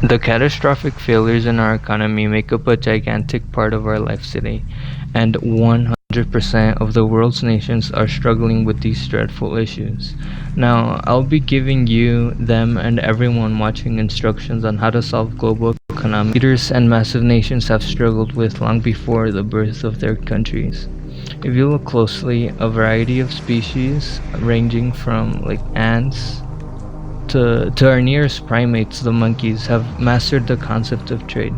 The catastrophic failures in our economy make up a gigantic part of our lives today, and 100% of the world's nations are struggling with these dreadful issues. Now, I'll be giving you, them, and everyone watching instructions on how to solve global economic leaders and massive nations have struggled with long before the birth of their countries. If you look closely, a variety of species, ranging from like ants to our nearest primates, the monkeys, have mastered the concept of trade.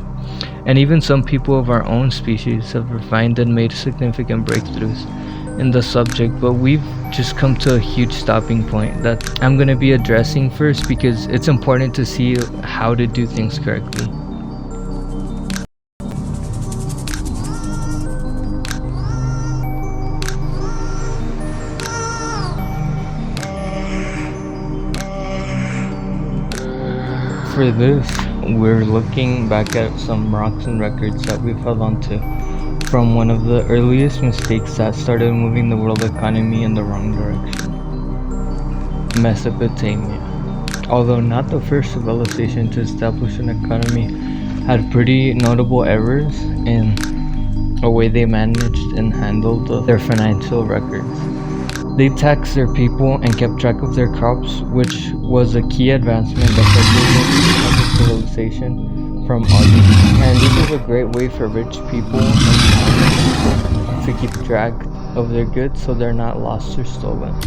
And even some people of our own species have refined and made significant breakthroughs in the subject, but we've just come to a huge stopping point that I'm going to be addressing first because it's important to see how to do things correctly. For this, we're looking back at some rocks and records that we've held onto from one of the earliest mistakes that started moving the world economy in the wrong direction: Mesopotamia. Although not the first civilization to establish an economy, had pretty notable errors in a way they managed and handled their financial records. They taxed their people and kept track of their crops, which was a key advancement that separated the civilization from others. And this is a great way for rich people and to keep track of their goods so they're not lost or stolen.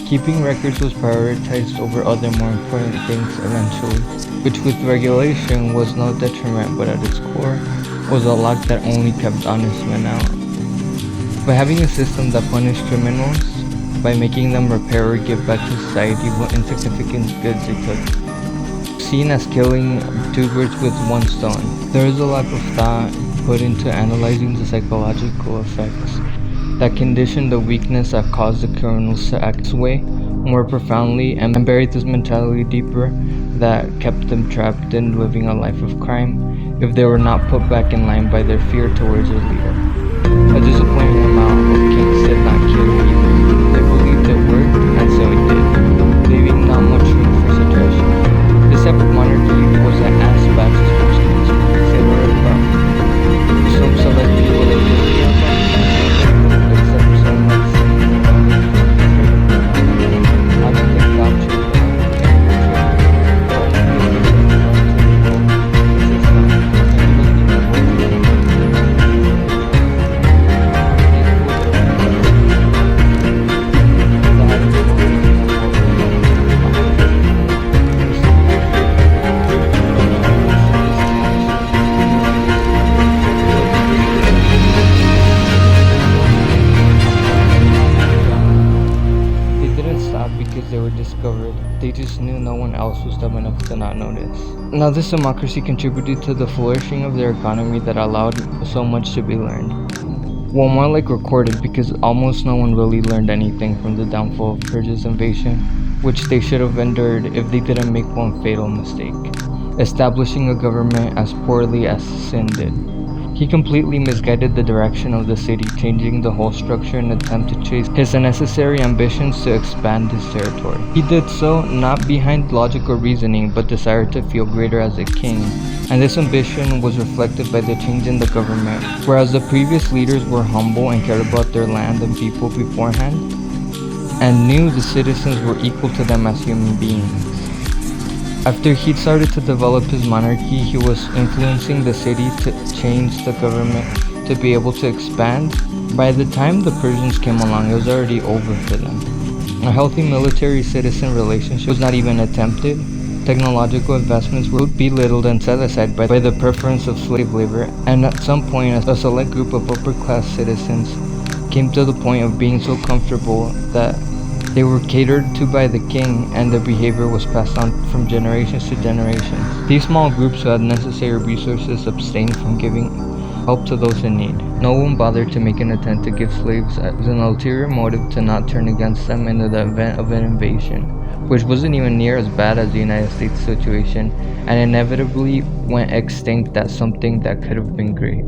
Keeping records was prioritized over other more important things eventually, which with regulation was no detriment, but at its core was a lock that only kept honest men out. By having a system that punished criminals by making them repair or give back to society what insignificant goods they took, seen as killing two birds with one stone. There is a lack of thought put into analyzing the psychological effects that conditioned the weakness that caused the criminals to act this way more profoundly and buried this mentality deeper that kept them trapped in living a life of crime if they were not put back in line by their fear towards their leader. A disappointing amount of kings did not kill either. They believed it worked, and so it did, leaving not much room for suggestion. This type of monarchy was as bad as most kings because they were above. Some select people that really above, except some like I don't think God chose because they were discovered. They just knew no one else was dumb enough to not notice. Now this democracy contributed to the flourishing of their economy that allowed so much to be learned. Well, more like recorded, because almost no one really learned anything from the downfall of Persia's invasion, which they should have endured if they didn't make one fatal mistake: establishing a government as poorly as Sin did. He completely misguided the direction of the city, changing the whole structure in an attempt to chase his unnecessary ambitions to expand his territory. He did so not behind logic or reasoning, but desire to feel greater as a king, and this ambition was reflected by the change in the government. Whereas the previous leaders were humble and cared about their land and people beforehand, and knew the citizens were equal to them as human beings. After he started to develop his monarchy, he was influencing the city to change the government to be able to expand. By the time the Persians came along, it was already over for them. A healthy military-citizen relationship was not even attempted. Technological advancements were belittled and set aside by the preference of slave labor, and at some point a select group of upper-class citizens came to the point of being so comfortable that they were catered to by the king, and their behavior was passed on from generations to generations. These small groups who had necessary resources abstained from giving help to those in need. No one bothered to make an attempt to give slaves as an ulterior motive to not turn against them in the event of an invasion, which wasn't even near as bad as the United States situation, and inevitably went extinct as something that could have been great.